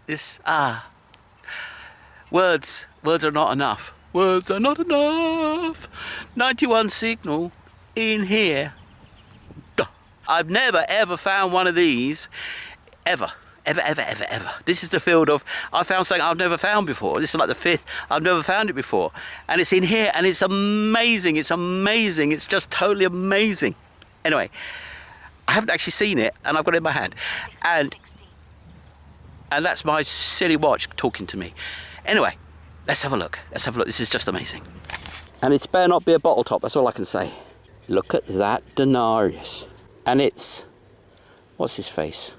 This, words are not enough. Words are not enough. 91 signal in here. Duh. I've never ever found one of these, ever. This is the field of, I found something I've never found before. This is like the fifth, I've never found it before. And it's in here, and it's amazing, it's just totally amazing. Anyway, I haven't actually seen it, and I've got it in my hand. And that's my silly watch talking to me. Anyway, let's have a look. This is just amazing. And it's better not be a bottle top, that's all I can say. Look at that denarius. And it's, what's his face?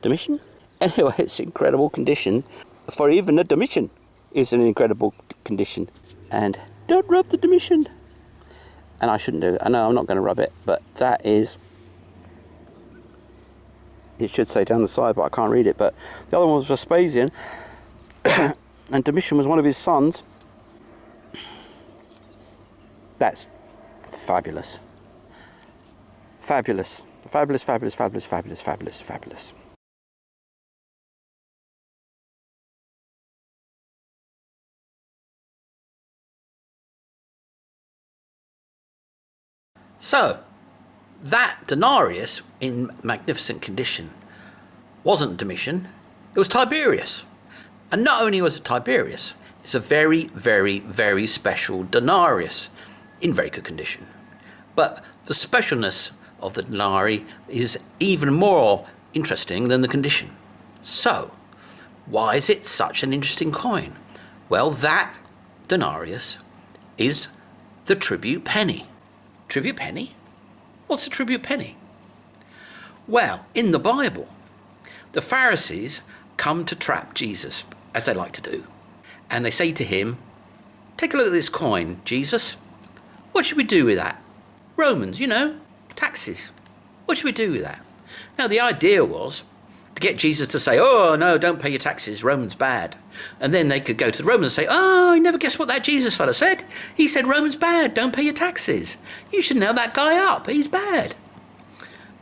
Domitian? Anyway, it's incredible condition. For even the Domitian is in incredible condition. And don't rub the Domitian. And I shouldn't do it. I know I'm not going to rub it, but that is, it should say down the side, but I can't read it. But the other one was Vespasian, and Domitian was one of his sons. That's fabulous. Fabulous. Fabulous, fabulous, fabulous, fabulous, fabulous, fabulous. So, that denarius in magnificent condition wasn't Domitian, it was Tiberius. And not only was it Tiberius, it's a very, very, very special denarius in very good condition. But the specialness of the denarii is even more interesting than the condition. So, why is it such an interesting coin? Well, that denarius is the tribute penny. Tribute penny? What's a tribute penny? Well, in the Bible, the Pharisees come to trap Jesus, as they like to do. And they say to him, take a look at this coin, Jesus. What should we do with that? Romans, taxes. What should we do with that? Now, the idea was to get Jesus to say, oh, no, don't pay your taxes, Romans bad. And then they could go to the Romans and say, oh, you never guessed what that Jesus fella said? He said Romans bad, don't pay your taxes. You should nail that guy up, he's bad.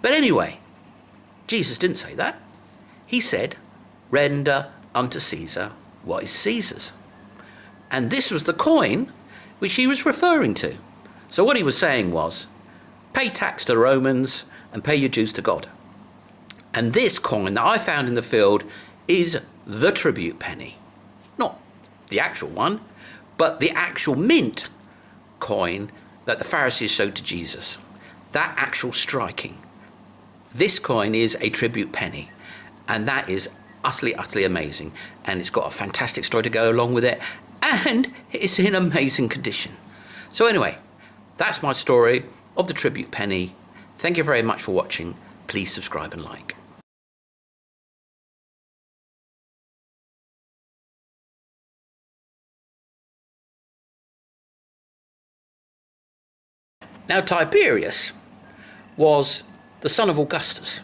But anyway, Jesus didn't say that. He said, render unto Caesar what is Caesar's. And this was the coin which he was referring to. So what he was saying was, pay tax to the Romans and pay your dues to God. And this coin that I found in the field is the tribute penny. Not the actual one, but the actual mint coin that the Pharisees showed to Jesus. That actual striking. This coin is a tribute penny. And that is utterly, utterly amazing. And it's got a fantastic story to go along with it. And it's in amazing condition. So anyway, that's my story of the tribute penny. Thank you very much for watching. Please subscribe and like. Now, Tiberius was the son of Augustus,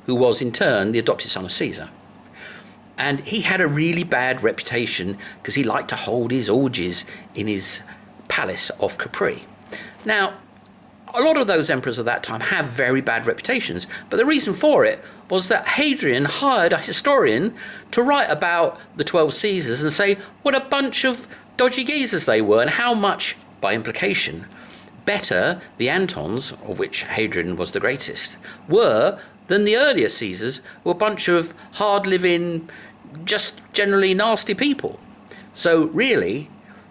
who was in turn the adopted son of Caesar. And he had a really bad reputation because he liked to hold his orgies in his palace of Capri. Now, a lot of those emperors of that time have very bad reputations, but the reason for it was that Hadrian hired a historian to write about the 12 Caesars and say what a bunch of dodgy geezers they were and how much, by implication, better the Antons, of which Hadrian was the greatest, were than the earlier Caesars, who were a bunch of hard-living, just generally nasty people. So really,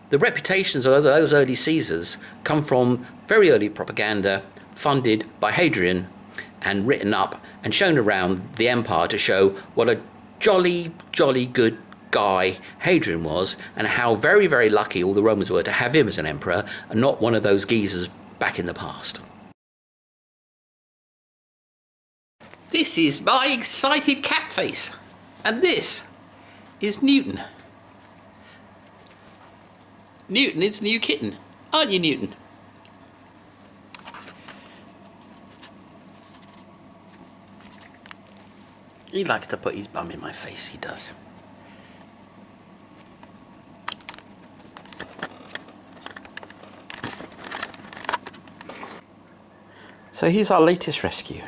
the reputations of those early Caesars come from very early propaganda funded by Hadrian and written up and shown around the empire to show what a jolly, jolly good guy Hadrian was and how very, very lucky all the Romans were to have him as an emperor and not one of those geezers back in the past. This is my excited cat face, and this is Newton. Newton is new kitten, aren't you, Newton? He likes to put his bum in my face, he does. So here's our latest rescue.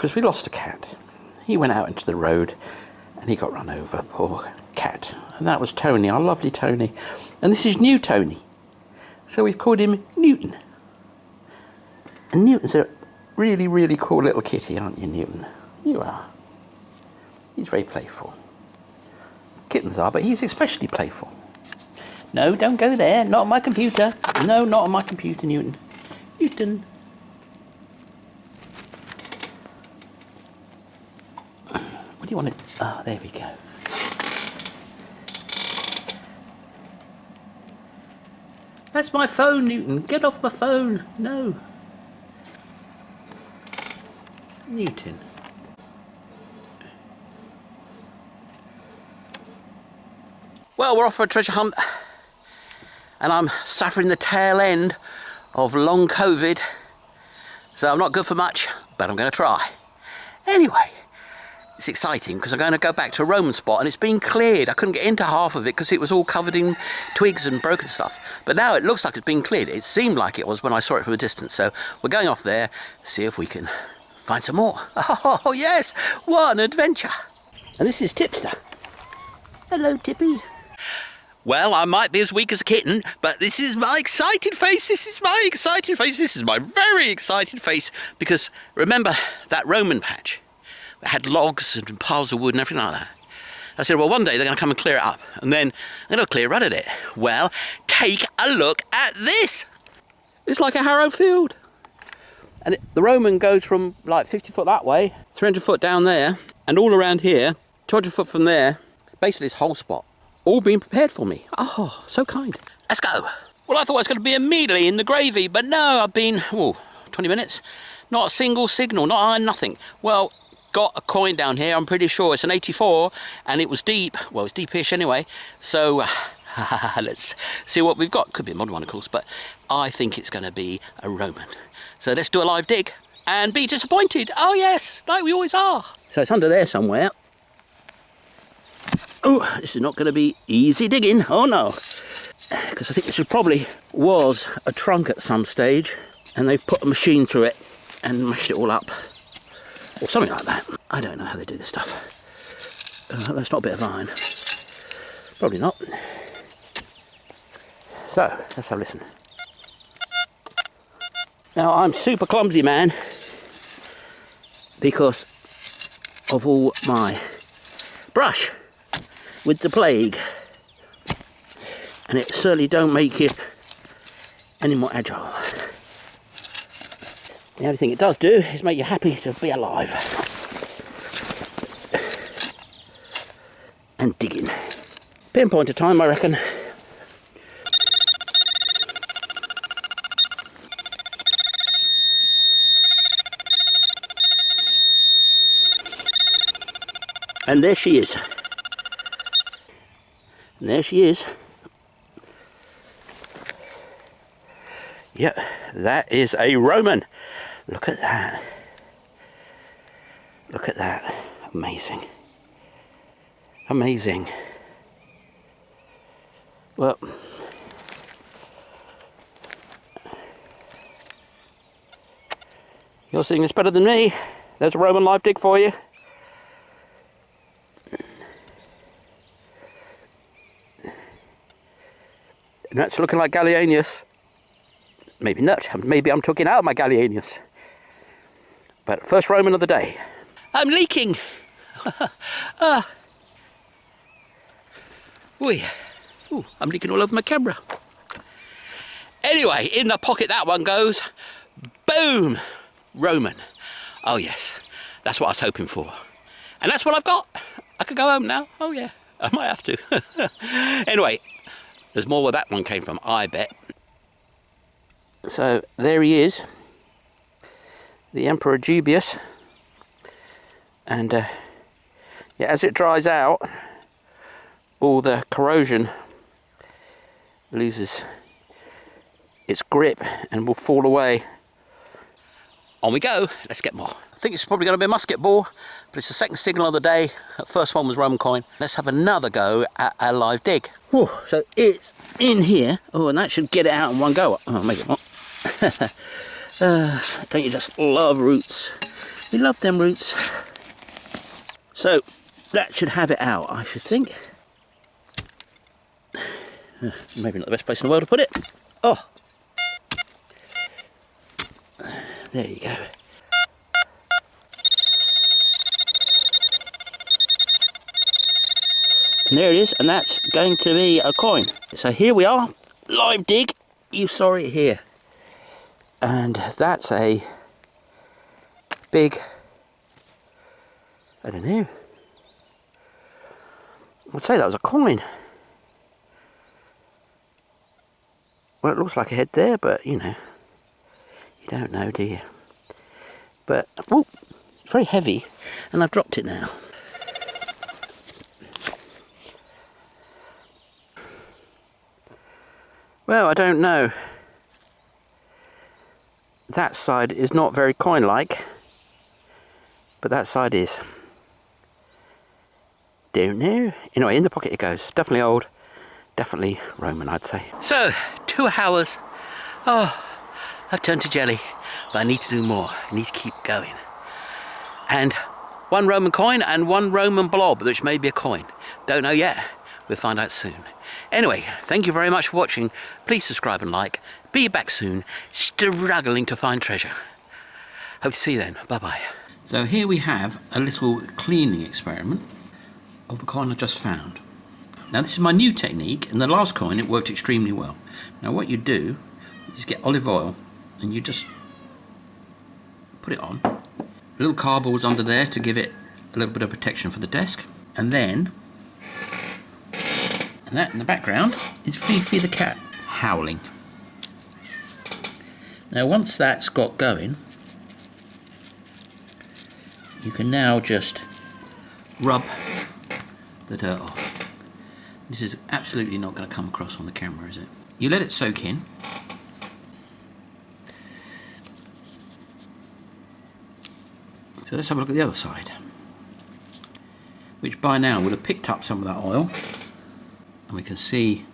because we lost a cat. He went out into the road and he got run over, poor cat. And that was Tony, our lovely Tony. And this is new Tony. So we've called him Newton. And Newton's a really, really cool little kitty, aren't you, Newton? You are. He's very playful. Kittens are, but he's especially playful. No, don't go there. Not on my computer. No, not on my computer, Newton. Newton. What do you want to... Ah, there we go. That's my phone, Newton. Get off my phone. No. Newton. Well, we're off for a treasure hunt. And I'm suffering the tail end of long COVID. So I'm not good for much, but I'm going to try. Anyway, it's exciting because I'm going to go back to a Roman spot and it's been cleared. I couldn't get into half of it because it was all covered in twigs and broken stuff. But now it looks like it's been cleared. It seemed like it was when I saw it from a distance. So we're going off there, see if we can find some more. Oh, yes, what an adventure. And this is Tipster. Hello, Tippy. Well, I might be as weak as a kitten, but this is my excited face. This is my excited face. This is my very excited face. Because remember that Roman patch? It had logs and piles of wood and everything like that. I said, well, one day they're going to come and clear it up. And then they're going to clear run at it. Well, take a look at this. It's like a harrow field. And the Roman goes from like 50 foot that way, 300 foot down there, and all around here, 200 foot from there, basically this whole spot. All being prepared for me. Oh, so kind. Let's go. Well, I thought I was going to be immediately in the gravy, but no, I've been, 20 minutes. Not a single signal, nothing. Well, got a coin down here, I'm pretty sure. It's an 84, and it was deep. Well, it's deepish anyway. So, let's see what we've got. Could be a modern one, of course, but I think it's going to be a Roman. So let's do a live dig and be disappointed. Oh, yes, like we always are. So it's under there somewhere. Oh, this is not going to be easy digging. Oh, no. Because I think this probably was a trunk at some stage, and they've put a machine through it and mashed it all up. Or something like that. I don't know how they do this stuff. That's not a bit of iron. Probably not. So, let's have a listen. Now, I'm super clumsy, man, because of all my brush with the plague, and it certainly don't make you any more agile. The only thing it does do is make you happy to be alive and digging. Pinpoint of time, I reckon. And there she is. And there she is. Yep, that is a Roman. Look at that. Look at that. Amazing. Amazing. Well, you're seeing this better than me. There's a Roman live dig for you. And that's looking like Gallienus. Maybe not. Maybe I'm talking out my Gallienus. But first Roman of the day. I'm leaking. Ooh, I'm leaking all over my camera. Anyway, in the pocket that one goes. Boom! Roman. Oh yes, that's what I was hoping for. And that's what I've got. I could go home now. Oh yeah, I might have to. Anyway, there's more where that one came from, I bet. So there he is, the Emperor Dubius, and yeah, as it dries out, all the corrosion loses its grip and will fall away. On we go, let's get more. I think it's probably going to be a musket ball, but it's the second signal of the day. The first one was Roman coin. Let's have another go at a live dig. Whew, so it's in here. Oh, and that should get it out in one go. Oh, maybe not. Don't you just love roots? We love them roots. So that should have it out, I should think. Maybe not the best place in the world to put it. Oh, there you go. And there it is, and that's going to be a coin. So here we are, live dig. You saw it here. And that's a big, I don't know. I'd say that was a coin. Well, it looks like a head there, but you know, you don't know, do you? But, whoop, it's very heavy, and I've dropped it now. Well, I don't know. That side is not very coin-like, but that side is. Don't know. Anyway, in the pocket it goes. Definitely old, definitely Roman, I'd say. So, 2 hours. Oh, I've turned to jelly, but I need to do more. I need to keep going. And 1 Roman coin and 1 Roman blob, which may be a coin. Don't know yet. We'll find out soon. Anyway, thank you very much for watching. Please subscribe and like. Be back soon, struggling to find treasure. Hope to see you then. Bye-bye. So here we have a little cleaning experiment of the coin I just found. Now this is my new technique. In the last coin it worked extremely well. Now what you do is get olive oil and you just put it on. Little cardboards under there to give it a little bit of protection for the desk. And then, and that in the background is Fifi the cat howling. Now once that's got going, you can now just rub the dirt off. This is absolutely not going to come across on the camera, is it? You let it soak in. So let's have a look at the other side, which by now would have picked up some of that oil, and we can see,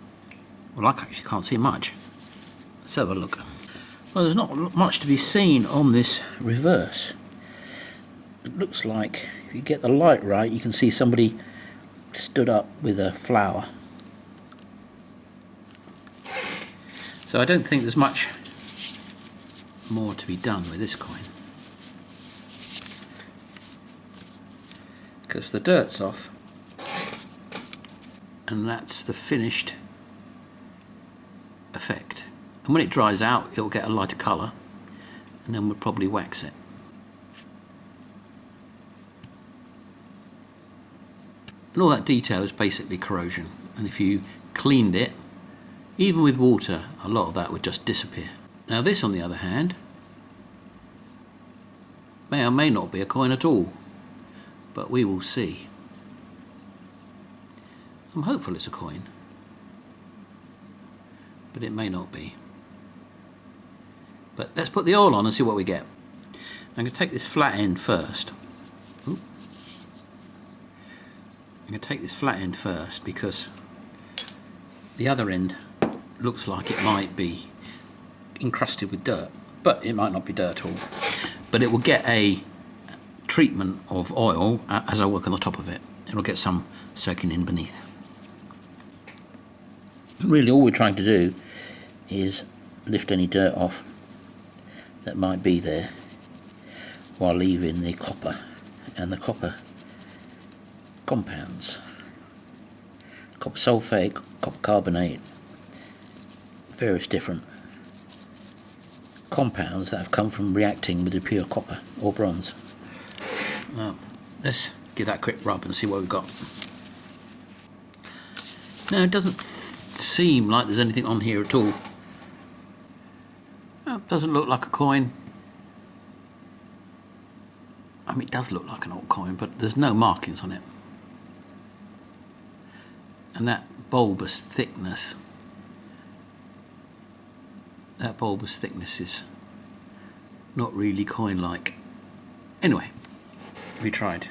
well, I actually can't see much. Let's have a look. Well, there's not much to be seen on this reverse. It looks like, if you get the light right, you can see somebody stood up with a flower. So I don't think there's much more to be done with this coin, because the dirt's off, and that's the finished effect. And when it dries out, it'll get a lighter colour, and then we'll probably wax it. And all that detail is basically corrosion, and if you cleaned it, even with water, a lot of that would just disappear. Now this, on the other hand, may or may not be a coin at all, but we will see. I'm hopeful it's a coin, but it may not be. But let's put the oil on and see what we get. I'm going to take this flat end first. I'm going to take this flat end first because the other end looks like it might be encrusted with dirt, but it might not be dirt at all. But it will get a treatment of oil as I work on the top of it. It'll get some soaking in beneath. Really all we're trying to do is lift any dirt off that might be there while leaving the copper and the copper compounds. Copper sulfate, copper carbonate, various different compounds that have come from reacting with the pure copper or bronze. Now, let's give that a quick rub and see what we've got. No, it doesn't seem like there's anything on here at all. Well, it doesn't look like a coin. I mean, it does look like an old coin, but there's no markings on it. And that bulbous thickness is not really coin-like. Anyway, we tried.